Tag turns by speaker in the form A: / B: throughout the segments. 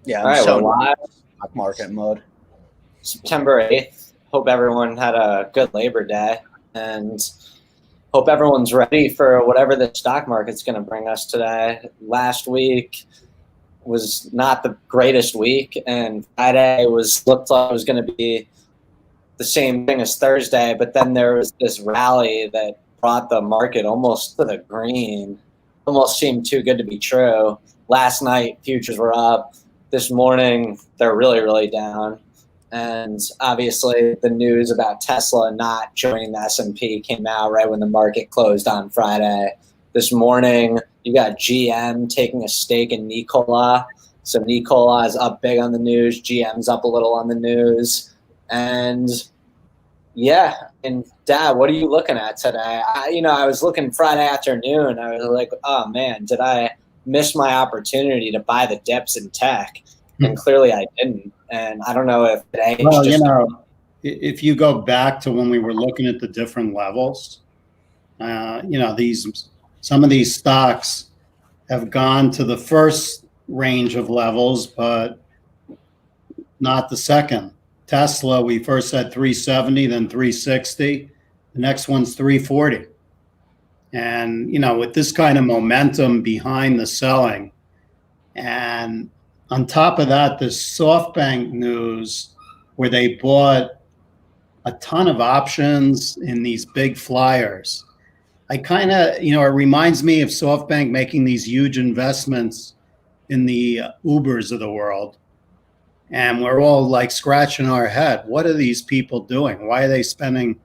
A: Yeah,
B: All right, we're live.
A: Stock market mode.
B: September 8th. Hope everyone had a good Labor Day and hope everyone's ready for whatever the stock market's going to bring us today. Last week was not the greatest week, and Friday looked like it was going to be the same thing as Thursday, but then there was this rally that brought the market almost to the green. Almost seemed too good to be true. Last night, futures were up. This morning, they're really, really down. And obviously, the news about Tesla not joining the S&P came out right when the market closed on Friday. This morning, you got GM taking a stake in Nikola. So Nikola is up big on the news. GM's up a little on the news. And yeah, and Dad, what are you looking at today? I was looking Friday afternoon. I was like, oh man, did I miss my opportunity to buy the dips in tech? And clearly I didn't. And I don't know if today.
C: Well, if you go back to when we were looking at the different levels, some of these stocks have gone to the first range of levels, but not the second. Tesla, we first had 370, then 360. The next one's 340. And, with this kind of momentum behind the selling, and on top of that, this SoftBank news where they bought a ton of options in these big flyers. I kind of, it reminds me of SoftBank making these huge investments in the Ubers of the world. And we're all like scratching our head. What are these people doing? Why are they spending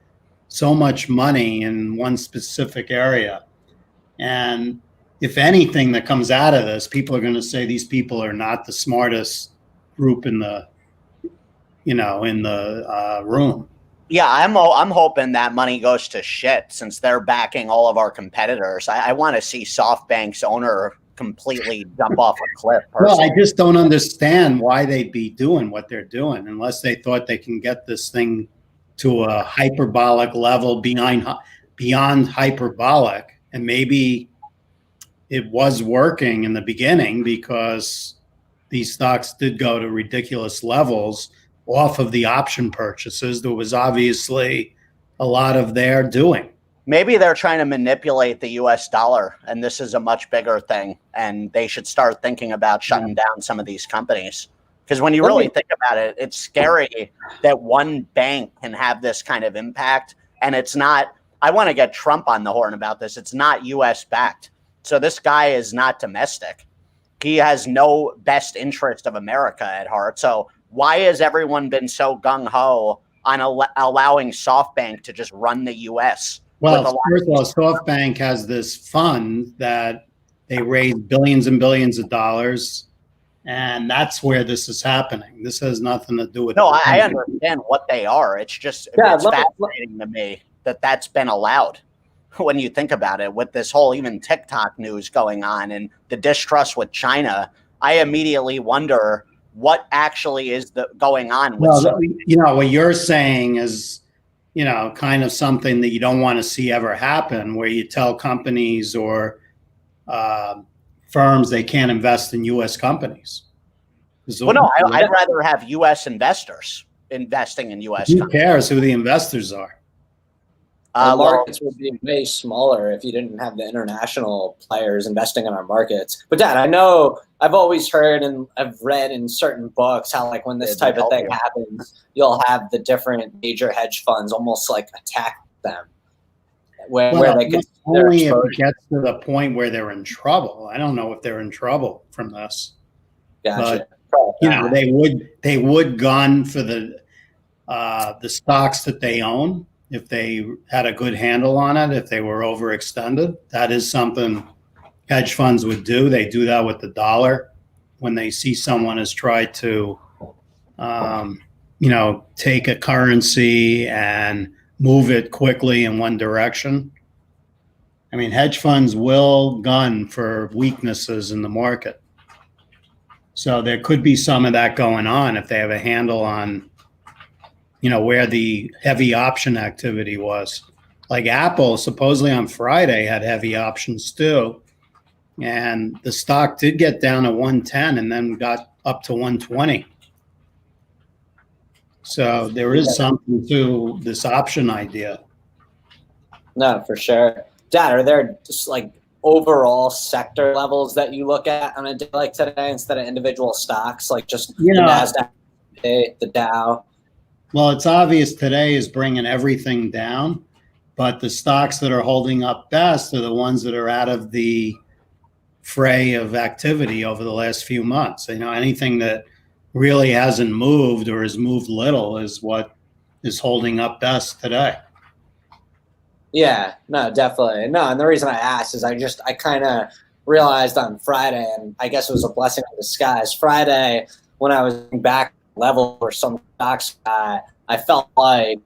C: so much money in one specific area? And if anything that comes out of this, people are going to say these people are not the smartest group in the, room.
A: Yeah, I'm hoping that money goes to shit since they're backing all of our competitors. I want to see SoftBank's owner completely jump off a cliff. Personally.
C: Well, I just don't understand why they'd be doing what they're doing unless they thought they can get this thing to a hyperbolic level beyond hyperbolic. And maybe it was working in the beginning because these stocks did go to ridiculous levels off of the option purchases. There was obviously a lot of their doing.
A: Maybe they're trying to manipulate the US dollar, and this is a much bigger thing, and they should start thinking about shutting down some of these companies. Because when you really think about it, it's scary that one bank can have this kind of impact, and it's not, I want to get Trump on the horn about this, it's not US backed. So this guy is not domestic. He has no best interest of America at heart. So why has everyone been so gung-ho on allowing SoftBank to just run the US?
C: Well, first of all, SoftBank has this fund that they raise billions and billions of dollars, and that's where this is happening. This has nothing to do with
A: No, I understand what they are. It's just it's fascinating to me that that's been allowed when you think about it, with this whole even TikTok news going on and the distrust with China. I immediately wonder what actually is going on with
C: what you're saying is kind of something that you don't want to see ever happen, where you tell companies or firms they can't invest in U.S. companies.
A: Well, no, I'd rather have U.S. investors investing in U.S.
C: Who cares who the investors are?
B: Our markets would be way smaller if you didn't have the international players investing in our markets. But Dad, I know I've always heard and I've read in certain books how when this type of thing happens, you'll have the different major hedge funds almost attack them. Where they could
C: only if it gets to the point where they're in trouble. I don't know if they're in trouble from this.
B: Gotcha.
C: But they would gun for the stocks that they own if they had a good handle on it, if they were overextended. That is something hedge funds would do. They do that with the dollar when they see someone has tried to, take a currency and move it quickly in one direction. I mean, hedge funds will gun for weaknesses in the market. So there could be some of that going on if they have a handle on where the heavy option activity was. Like Apple, supposedly on Friday, had heavy options too. And the stock did get down to 110 and then got up to 120. So there is something to this option idea.
B: No, for sure. Dad, are there just like overall sector levels that you look at on a day like today instead of individual stocks, like just the NASDAQ, the Dow?
C: Well, it's obvious today is bringing everything down, but the stocks that are holding up best are the ones that are out of the fray of activity over the last few months. Anything that really hasn't moved or has moved little is what is holding up best today.
B: Yeah, no, definitely. No, and the reason I asked is I kind of realized on Friday, and I guess it was a blessing in disguise. Friday, when I was back level for some stocks, I felt like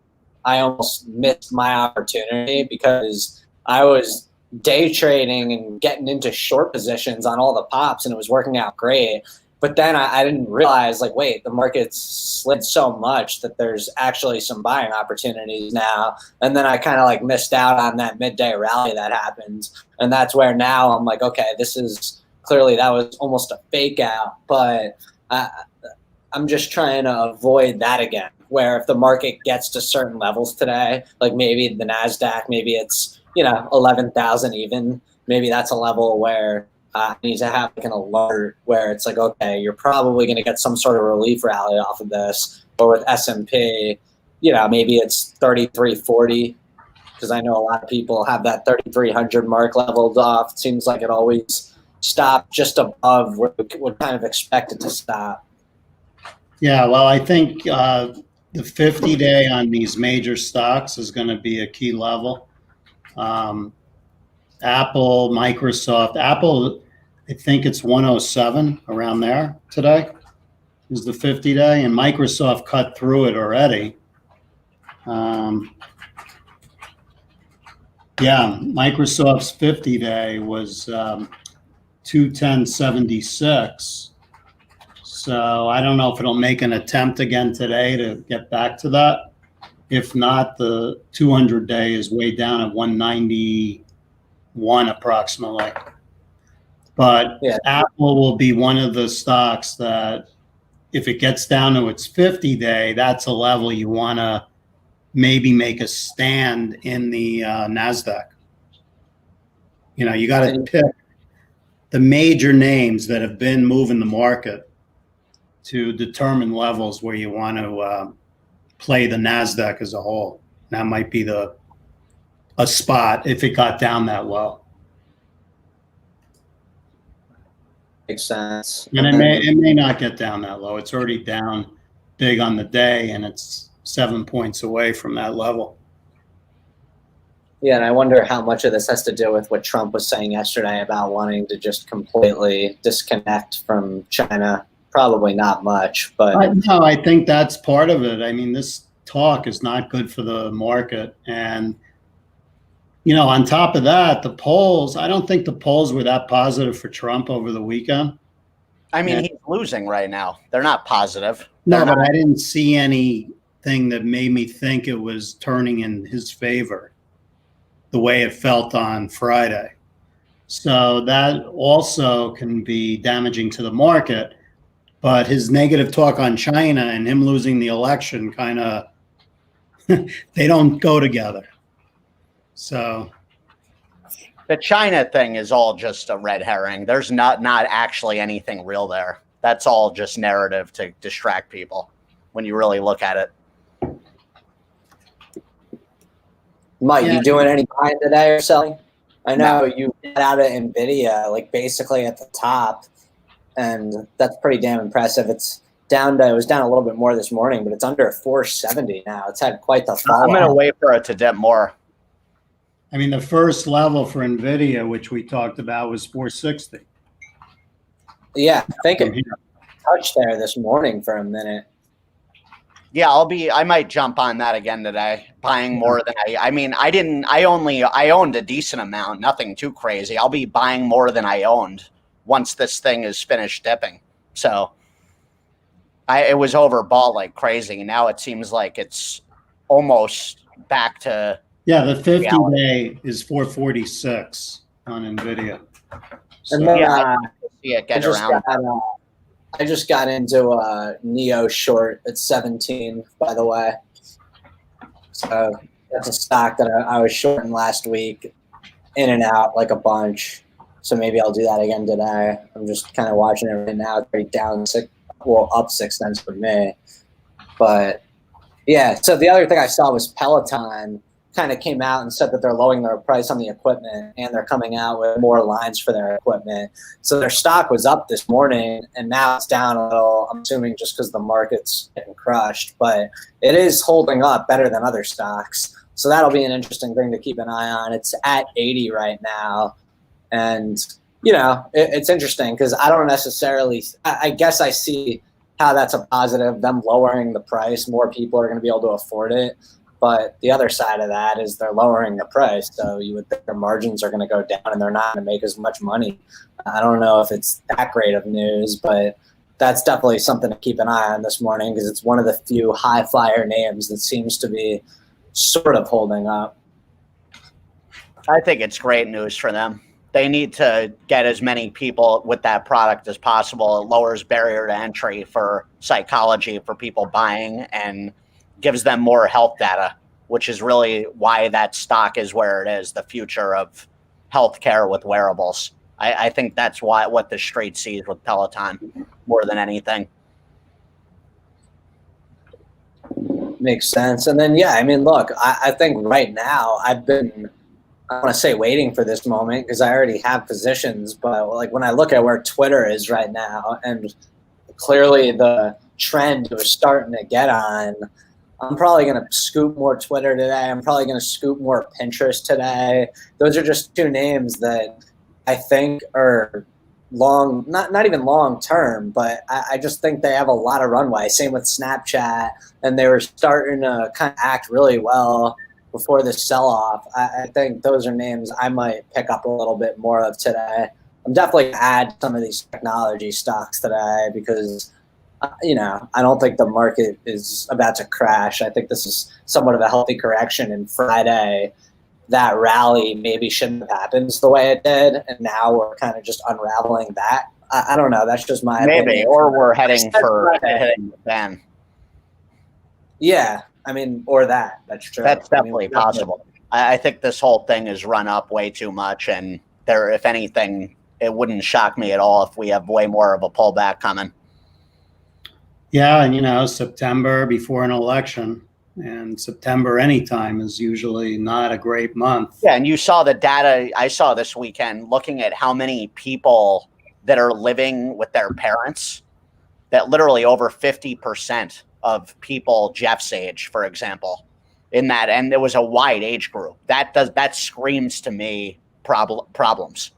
B: I almost missed my opportunity because I was day trading and getting into short positions on all the pops, and it was working out great. But then I didn't realize, like, wait, the market's slid so much that there's actually some buying opportunities now. And then I kind of like missed out on that midday rally that happened. And that's where now I'm like, okay, this is clearly that was almost a fake out. But I'm just trying to avoid that again, where if the market gets to certain levels today, like maybe the NASDAQ, maybe it's, 11,000 even, maybe that's a level where I need to have like an alert where it's like, okay, you're probably going to get some sort of relief rally off of this. Or with S&P, maybe it's 3,340 because I know a lot of people have that 3,300 mark leveled off. It seems like it always stopped just above where we would kind of expect it to stop.
C: Yeah, well, I think the 50-day on these major stocks is going to be a key level. Apple, Microsoft. Apple, I think it's 107 around there today is the 50-day, and Microsoft cut through it already. Microsoft's 50-day was 210.76. So I don't know if it'll make an attempt again today to get back to that. If not, the 200-day is way down at 191 approximately. But Apple will be one of the stocks that if it gets down to its 50-day, that's a level you want to maybe make a stand in the NASDAQ. You got to pick the major names that have been moving the market to determine levels where you want to play the NASDAQ as a whole. That might be a spot if it got down that low.
B: Makes sense.
C: And it may not get down that low. It's already down big on the day, and it's 7 points away from that level.
B: Yeah, and I wonder how much of this has to do with what Trump was saying yesterday about wanting to just completely disconnect from China. Probably not much, but
C: no, I think that's part of it. I mean, this talk is not good for the market. And, on top of that, the polls, I don't think the polls were that positive for Trump over the weekend.
A: I mean, he's losing right now. They're not positive.
C: No, but I didn't see anything that made me think it was turning in his favor the way it felt on Friday. So that also can be damaging to the market. But his negative talk on China and him losing the election kind of, they don't go together. So
A: the China thing is all just a red herring. There's not actually anything real there. That's all just narrative to distract people when you really look at it.
B: Mike, you doing any buying today or selling? I know you got out of NVIDIA, like basically at the top. And that's pretty damn impressive. It was down a little bit more this morning, but it's under 470 now. It's had quite the fall.
A: I'm going to wait for it to dip more.
C: I mean, the first level for NVIDIA, which we talked about, was 460.
B: Yeah, I think it touched there this morning for a minute.
A: Yeah, I might jump on that again today, buying more than I owned a decent amount, nothing too crazy. I'll be buying more than I owned once this thing is finished dipping. So it was overbought like crazy. Now it seems like it's almost back to
C: the 50-day is 446 on NVIDIA.
B: And then
A: I see it get around.
B: I just got into a Neo short at 17, by the way. So that's a stock that I was shorting last week, in and out like a bunch. So maybe I'll do that again today. I'm just kind of watching it right now. It's already down up 6 cents for me. But yeah, so the other thing I saw was Peloton kind of came out and said that they're lowering their price on the equipment and they're coming out with more lines for their equipment. So their stock was up this morning and now it's down a little, I'm assuming just because the market's getting crushed, but it is holding up better than other stocks. So that'll be an interesting thing to keep an eye on. It's at 80 right now. And, you know, it's interesting because I don't necessarily, I guess I see how that's a positive, them lowering the price. More people are going to be able to afford it. But the other side of that is they're lowering the price. So you would think their margins are going to go down and they're not going to make as much money. I don't know if it's that great of news, but that's definitely something to keep an eye on this morning because it's one of the few high flyer names that seems to be sort of holding up.
A: I think it's great news for them. They need to get as many people with that product as possible. It lowers barrier to entry for psychology for people buying and gives them more health data, which is really why that stock is where it is, the future of healthcare with wearables. I think that's what the street sees with Peloton more than anything.
B: Makes sense. And then, yeah, I mean, look, I think right now I've been, I want to say waiting for this moment because I already have positions, but like when I look at where Twitter is right now and clearly the trend was starting to get on, I'm probably going to scoop more Twitter today. I'm probably going to scoop more Pinterest today. Those are just two names that I think are long, not even long term, but I just think they have a lot of runway. Same with Snapchat, and they were starting to kind of act really well before this sell-off. I think those are names I might pick up a little bit more of today. I'm definitely going to add some of these technology stocks today because you know, I don't think the market is about to crash. I think this is somewhat of a healthy correction. And Friday, that rally maybe shouldn't have happened the way it did. And now we're kind of just unraveling that. I don't know. That's just my opinion.
A: Or we're heading for hitting the ban.
B: Yeah. I mean, or that. That's true.
A: That's definitely possible. I think this whole thing is run up way too much. And there, if anything, it wouldn't shock me at all if we have way more of a pullback coming.
C: Yeah, and you know, September before an election and September anytime is usually not a great month.
A: Yeah, and you saw the data I saw this weekend looking at how many people that are living with their parents, that literally over 50% of people Jeff's age, for example, in that, and there was a wide age group. That screams to me problems.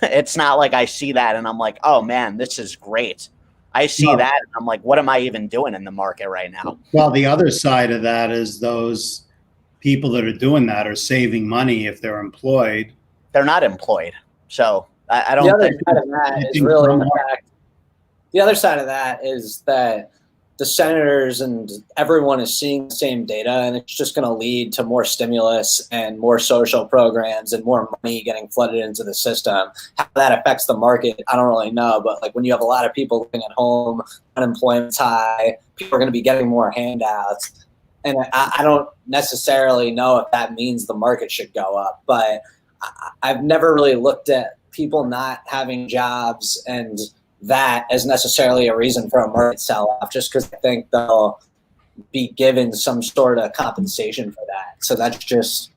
A: It's not like I see that and I'm like, oh man, this is great. I see that and I'm like, what am I even doing in the market right now?
C: Well, the other side of that is those people that are doing that are saving money if they're employed.
A: They're not employed. So I don't think
B: the other side of that is really the fact. The other side of that is that the senators and everyone is seeing the same data, and it's just going to lead to more stimulus and more social programs and more money getting flooded into the system. How that affects the market, I don't really know. But like when you have a lot of people living at home, unemployment's high, people are going to be getting more handouts. And I don't necessarily know if that means the market should go up. But I've never really looked at people not having jobs and that as necessarily a reason for a market sell-off, just because I think they'll be given some sort of compensation for that. So that's just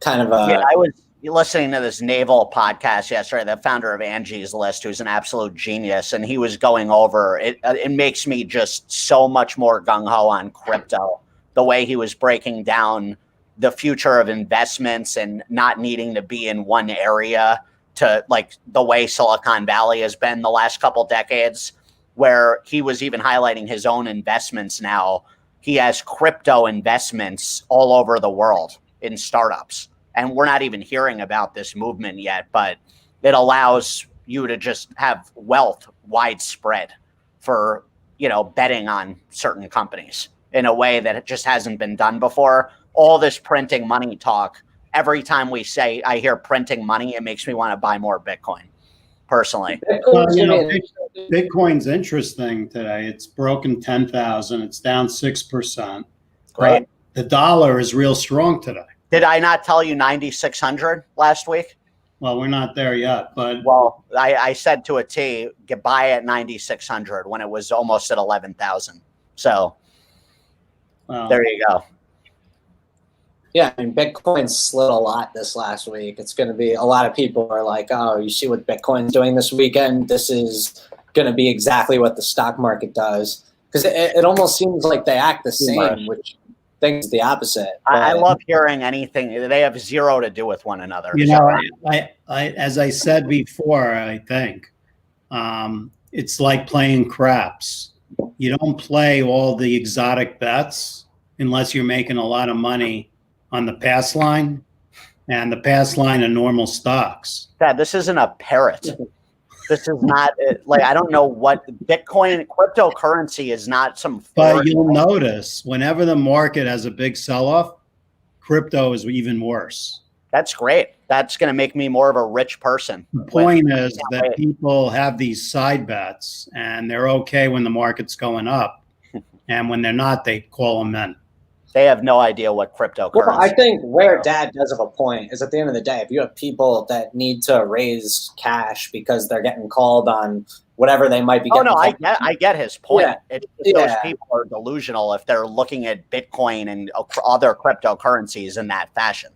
B: kind of a...
A: Yeah, I was listening to this naval podcast yesterday, the founder of Angie's List, who's an absolute genius, and he was going over, it makes me just so much more gung-ho on crypto, the way he was breaking down the future of investments and not needing to be in one area, to like the way Silicon Valley has been the last couple decades, where he was even highlighting his own investments now. He has crypto investments all over the world in startups. And we're not even hearing about this movement yet, but it allows you to just have wealth widespread for, you know, betting on certain companies in a way that it just hasn't been done before. All this printing money talk, every time I hear printing money, it makes me want to buy more Bitcoin. personally.
C: Well, Bitcoin's interesting today. It's broken 10,000. It's down 6%.
A: Great.
C: The dollar is real strong today.
A: Did I not tell you 9,600 last week?
C: Well, we're not there yet, but
A: well, I said to a T, get buy at 9,600 when it was almost at 11,000. So there you go.
B: Yeah, I mean, Bitcoin slid a lot this last week. It's going to be, a lot of people are like, oh, you see what Bitcoin's doing this weekend? This is going to be exactly what the stock market does. Because it almost seems like they act the same, which I think is the opposite.
A: I love hearing anything. They have zero to do with one another.
C: You know, as I said before, I think it's like playing craps. You don't play all the exotic bets unless you're making a lot of money on the pass line, and the pass line of normal stocks.
A: Dad, this isn't a parrot. This is not like, I don't know what Bitcoin, cryptocurrency is not some.
C: But you'll notice whenever the market has a big sell-off, crypto is even worse.
A: That's great. That's going to make me more of a rich person.
C: The point is that people have these side bets, and they're okay when the market's going up, and when they're not, they call them in.
A: They have no idea what cryptocurrency.
B: Well, I think where Dad does have a point is, at the end of the day, if you have people that need to raise cash because they're getting called on whatever they might be getting.
A: Oh, no, I get his point.
B: Yeah.
A: Those people are delusional if they're looking at Bitcoin and other cryptocurrencies in that fashion.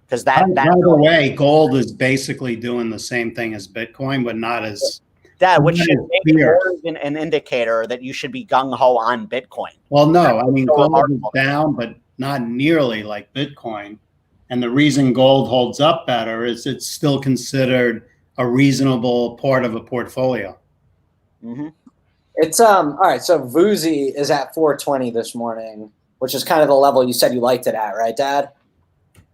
A: Because by
C: the way, gold is basically doing the same thing as Bitcoin, but not as.
A: That which should make more than an indicator that you should be gung-ho on Bitcoin.
C: Well, no, I mean, gold is down, but not nearly like Bitcoin. And the reason gold holds up better is it's still considered a reasonable part of a portfolio.
A: Mm-hmm.
B: It's all right. So Vuzi is at 420 this morning, which is kind of the level you said you liked it at, right, Dad?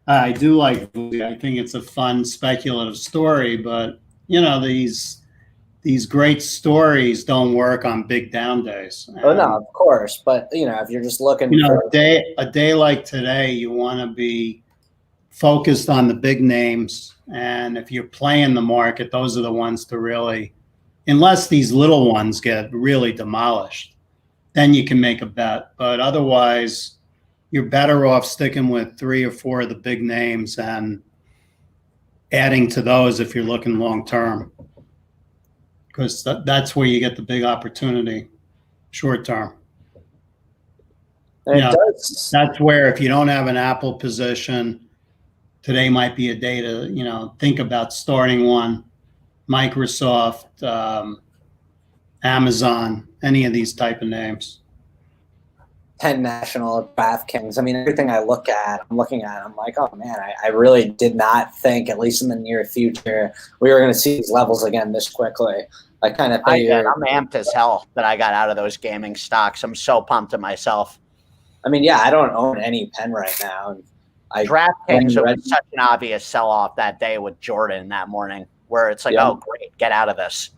C: I do like Vuzi. I think it's a fun speculative story, but you know, these great stories don't work on big down days.
B: Oh no, of course. But you know, if you're just looking
C: for a day like today, you want to be focused on the big names. And if you're playing the market, those are the ones to really, unless these little ones get really demolished, then you can make a bet. But otherwise, you're better off sticking with 3 or 4 of the big names and adding to those if you're looking long term. Because that's where you get the big opportunity, short term. That's where if you don't have an Apple position, today might be a day to think about starting one. Microsoft, Amazon, any of these type of names.
B: Penn National, DraftKings. I mean, everything I'm looking at, I'm like, oh man, I really did not think, at least in the near future, we were going to see these levels again this quickly. I kind of figured.
A: I'm amped as hell that I got out of those gaming stocks. I'm so pumped at myself.
B: I mean, yeah, I don't own any Penn right now.
A: DraftKings was such an obvious sell-off that day with Jordan that morning, where it's like, oh, great, get out of this.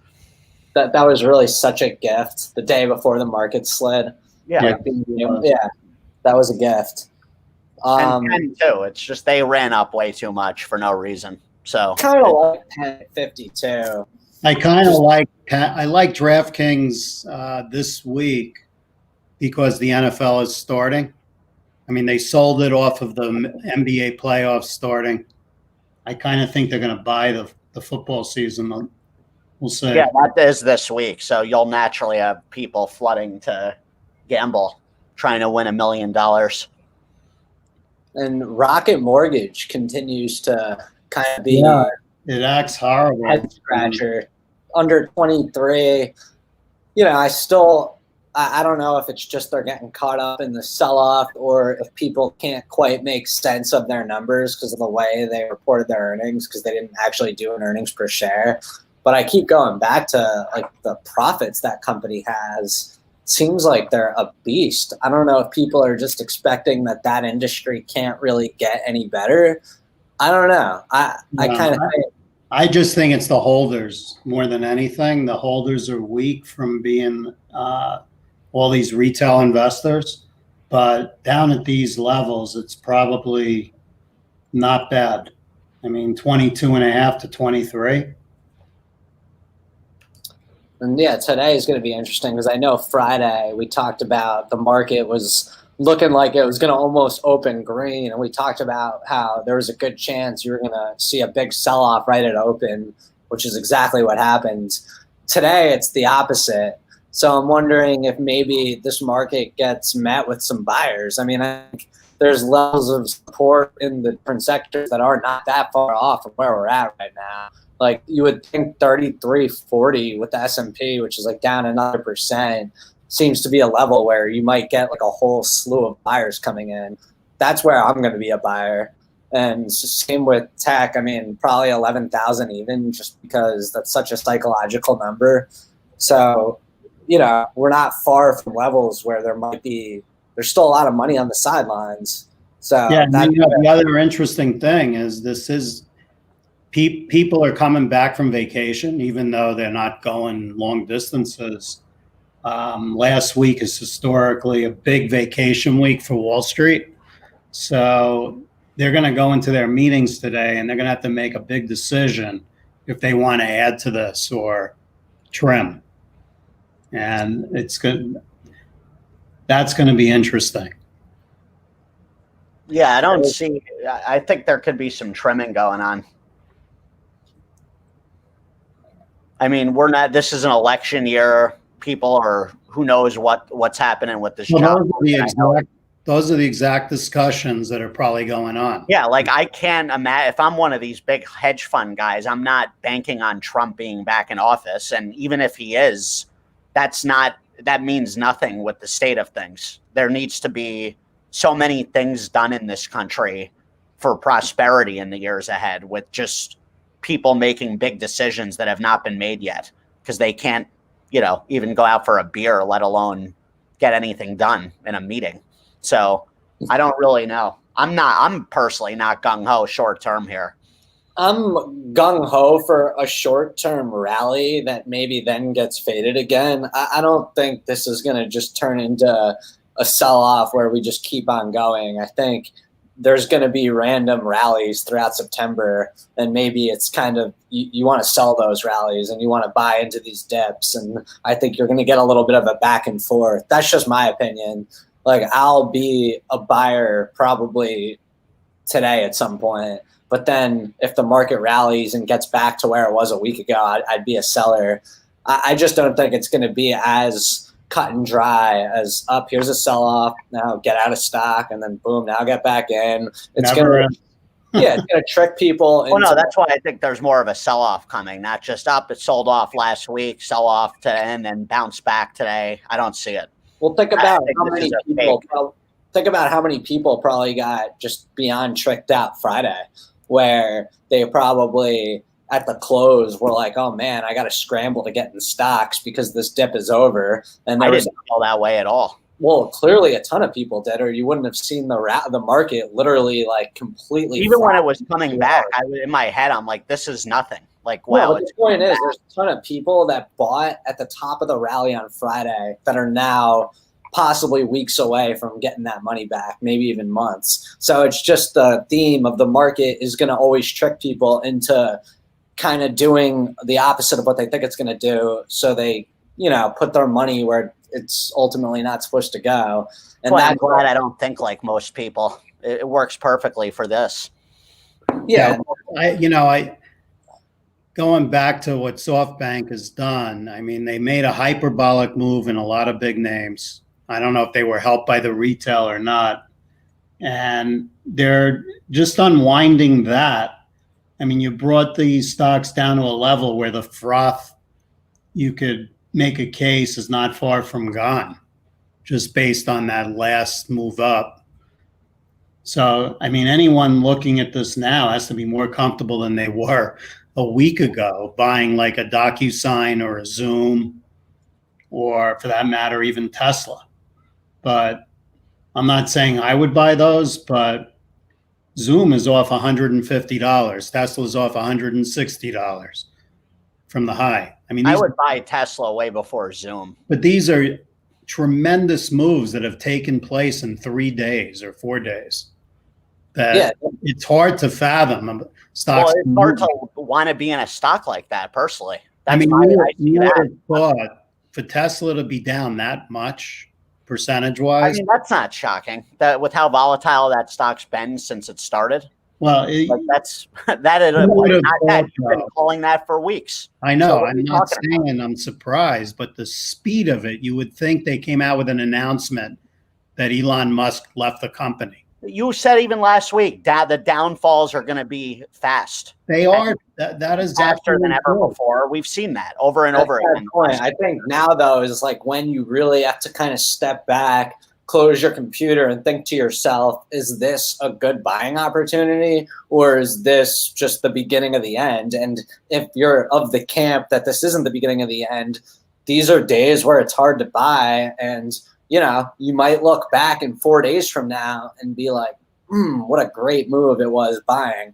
B: That was really such a gift the day before the market slid.
A: Yeah,
B: that was a gift.
A: And too, it's just they ran up way too much for no reason. So
B: kind of like Penn at 52.
C: I like DraftKings this week because the NFL is starting. I mean, they sold it off of the NBA playoffs starting. I kind of think they're going to buy the football season. We'll see.
A: Yeah, that is this week, so you'll naturally have people flooding to gamble, trying to win $1 million.
B: And Rocket Mortgage continues to kind of be
C: it acts horrible.
B: Head scratcher. Under 23. You know, I don't know if it's just they're getting caught up in the sell-off or if people can't quite make sense of their numbers because of the way they reported their earnings, because they didn't actually do an earnings per share. But I keep going back to like the profits that company has. Seems like they're a beast. I don't know if people are just expecting that industry can't really get any better. I don't know. I kind of think.
C: I just think it's the holders more than anything. The holders are weak from being all these retail investors. But down at these levels, it's probably not bad. I mean, 22.5 to 23.
B: And yeah, today is going to be interesting because I know Friday we talked about the market was looking like it was going to almost open green. And we talked about how there was a good chance you were going to see a big sell-off right at open, which is exactly what happened. Today, it's the opposite. So I'm wondering if maybe this market gets met with some buyers. I mean, I think there's levels of support in the different sectors that are not that far off from where we're at right now. Like you would think 33.40 with the S&P, which is like down another percent, seems to be a level where you might get like a whole slew of buyers coming in. That's where I'm going to be a buyer. And same with tech. I mean, probably 11,000 even, just because that's such a psychological number. So, you know, we're not far from levels where there's still a lot of money on the sidelines. So
C: yeah, the other interesting thing is people are coming back from vacation, even though they're not going long distances. Last week is historically a big vacation week for Wall Street. So they're going to go into their meetings today and they're going to have to make a big decision if they want to add to this or trim. And that's going to be interesting.
A: Yeah, I think there could be some trimming going on. I mean, this is an election year. People are, who knows what's happening with this job.
C: Those are the exact discussions that are probably going on.
A: Yeah, like I can't imagine if I'm one of these big hedge fund guys, I'm not banking on Trump being back in office. And even if he is, that means nothing with the state of things. There needs to be so many things done in this country for prosperity in the years ahead, with just people making big decisions that have not been made yet because they can't, even go out for a beer, let alone get anything done in a meeting. So I don't really know. I'm personally not gung-ho short term here.
B: I'm gung-ho for a short-term rally that maybe then gets faded again. I don't think this is going to just turn into a sell-off where we just keep on going. I think there's going to be random rallies throughout September, and maybe it's kind of you want to sell those rallies and you want to buy into these dips, and I think you're going to get a little bit of a back and forth. That's just my opinion. Like, I'll be a buyer probably today at some point, but then if the market rallies and gets back to where it was a week ago, I'd be a seller. I just don't think it's going to be as cut and dry as up. Here's a sell-off, now get out of stock, and then boom, now get back in. It's going to trick people.
A: Well, no, that's why I think there's more of a sell-off coming, not just up. It sold off last week, sell off today, and then bounce back today. I don't see it.
B: Well, think about how many people probably got just beyond tricked out Friday, where they probably at the close were like, "Oh man, I got to scramble to get in stocks because this dip is over." And
A: I didn't feel that way at all.
B: Well, clearly a ton of people did, or you wouldn't have seen the market literally like completely.
A: Even when it was coming back, in my head, I'm like, "This is nothing." Like, wow.
B: No, the point is, there's a ton of people that bought at the top of the rally on Friday that are now possibly weeks away from getting that money back, maybe even months. So it's just the theme of the market is going to always trick people into kind of doing the opposite of what they think it's going to do. So they, put their money where it's ultimately not supposed to go. And
A: I'm glad I don't think like most people. It works perfectly for this.
B: Yeah.
C: Going back to what SoftBank has done, I mean, they made a hyperbolic move in a lot of big names. I don't know if they were helped by the retail or not. And they're just unwinding that. I mean, you brought these stocks down to a level where the froth, you could make a case, is not far from gone, just based on that last move up. So, I mean, anyone looking at this now has to be more comfortable than they were a week ago, buying like a DocuSign or a Zoom, or for that matter, even Tesla. But I'm not saying I would buy those, but Zoom is off $150. Tesla's off $160 from the high. I mean,
A: I would buy Tesla way before Zoom.
C: But these are tremendous moves that have taken place in 3 days or 4 days. It's hard to fathom.
A: Stocks. Well, it's hard to want to be in a stock like that, personally.
C: I mean,
A: I see
C: you would
A: that.
C: have thought for Tesla to be down that much percentage
A: I
C: wise.
A: mean, that's not shocking. That with how volatile that stock's been since it started.
C: Well,
A: Like that's that is
C: you would have
A: not
C: thought
A: that. You've been
C: so.
A: calling that for weeks.
C: I
A: So
C: know.
A: what are
C: I'm
A: you
C: not
A: talking about?
C: saying I'm surprised, but the speed of it, you would think they came out with an announcement that Elon Musk left the company.
A: You said even last week that the downfalls are going to be fast.
C: They are. That is
A: Faster than
C: absolutely
A: ever
C: true.
A: before. We've seen that over and
B: That's
A: over
B: my
A: again.
B: point. I think now, though, is like when you really have to kind of step back, close your computer, and think to yourself, is this a good buying opportunity, or is this just the beginning of the end? And if you're of the camp that this isn't the beginning of the end, these are days where it's hard to buy. And, you know, you might look back in 4 days from now and be like, what a great move it was buying.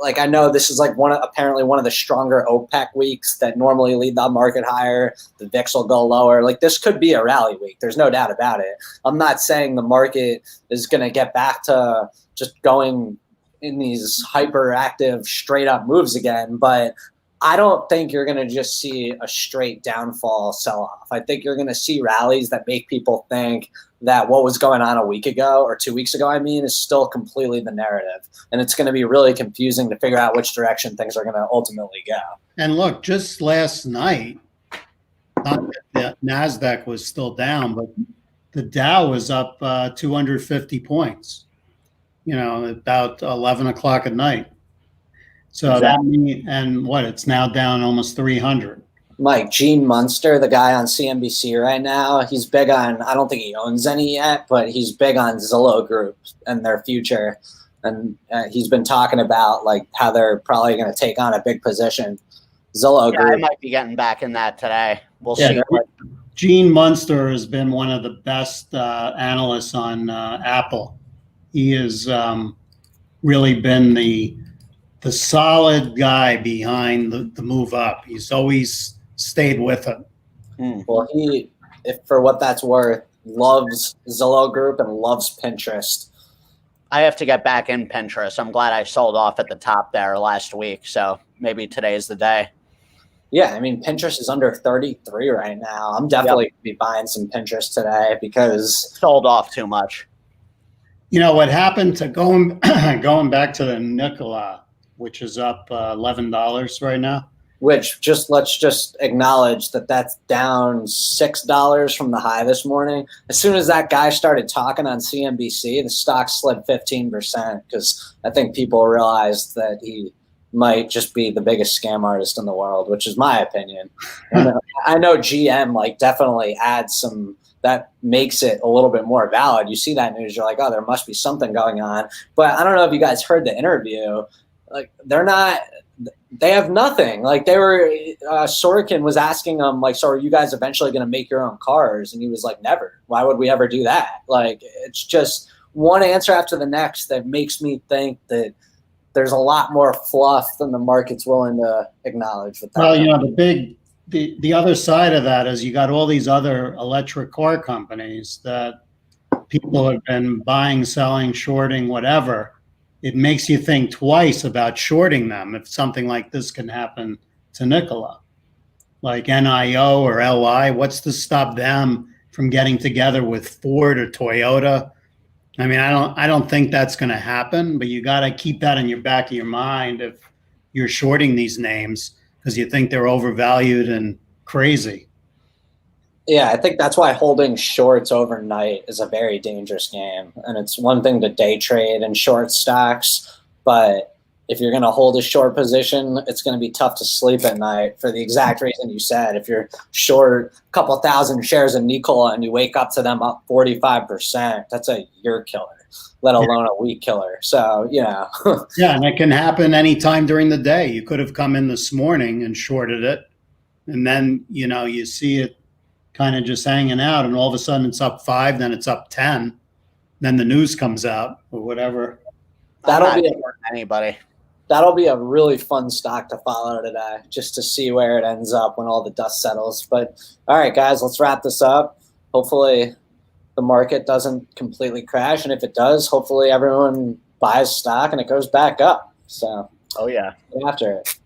B: Like, I know this is like apparently one of the stronger OPEC weeks that normally lead the market higher. The VIX will go lower. Like, this could be a rally week. There's no doubt about it. I'm not saying the market is going to get back to just going in these hyperactive, straight up moves again, but I don't think you're going to just see a straight downfall sell off. I think you're going to see rallies that make people think that what was going on a week ago or 2 weeks ago, is still completely the narrative. And it's going to be really confusing to figure out which direction things are going to ultimately go.
C: And look, just last night, not that the NASDAQ was still down, but the Dow was up 250 points, about 11 o'clock at night. So
B: Exactly.
C: it's now down almost 300.
B: Mike, Gene Munster, the guy on CNBC right now, he's big on, I don't think he owns any yet, but he's big on Zillow Group and their future. And he's been talking about like how they're probably going to take on a big position. Zillow Group.
A: I might be getting back in that today. We'll see.
C: Gene Munster has been one of the best analysts on Apple. He has really been the solid guy behind the move up. He's always stayed with it.
B: Well, he, if for what that's worth, loves Zillow Group and loves Pinterest.
A: I have to get back in Pinterest. I'm glad I sold off at the top there last week, so maybe today's the day.
B: Yeah, Pinterest is under 33 right now. I'm definitely going to be buying some Pinterest today because
A: sold off too much.
C: You know what happened to going back to the Nikola, which is up $11 right now.
B: Which let's just acknowledge that that's down $6 from the high this morning. As soon as that guy started talking on CNBC, the stock slid 15% because I think people realized that he might just be the biggest scam artist in the world, which is my opinion. I know GM definitely adds some that makes it a little bit more valid. You see that news, you're like, oh, there must be something going on. But I don't know if you guys heard the interview. They have nothing. Sorokin was asking them, so are you guys eventually going to make your own cars? And he was like, never. Why would we ever do that? It's just one answer after the next that makes me think that there's a lot more fluff than the market's willing to acknowledge. With that.
C: Well, the other side of that is you got all these other electric car companies that people have been buying, selling, shorting, whatever. It makes you think twice about shorting them if something like this can happen to Nikola. Like NIO or LI, what's to stop them from getting together with Ford or Toyota? I don't think that's going to happen, but you got to keep that in your back of your mind if you're shorting these names because you think they're overvalued and crazy.
B: Yeah, I think that's why holding shorts overnight is a very dangerous game. And it's one thing to day trade and short stocks, but if you're going to hold a short position, it's going to be tough to sleep at night for the exact reason you said. If you're short a couple thousand shares of Nikola and you wake up to them up 45%, that's a year killer, let alone a week killer. So, yeah, and
C: it can happen anytime during the day. You could have come in this morning and shorted it, and then, you see it kind of just hanging out, and all of a sudden it's up 5, then it's up 10, then the news comes out or whatever.
A: That'll be anybody.
B: That'll be a really fun stock to follow today, just to see where it ends up when all the dust settles. But all right, guys, let's wrap this up. Hopefully the market doesn't completely crash, and if it does, hopefully everyone buys stock and it goes back up. So
A: get after it.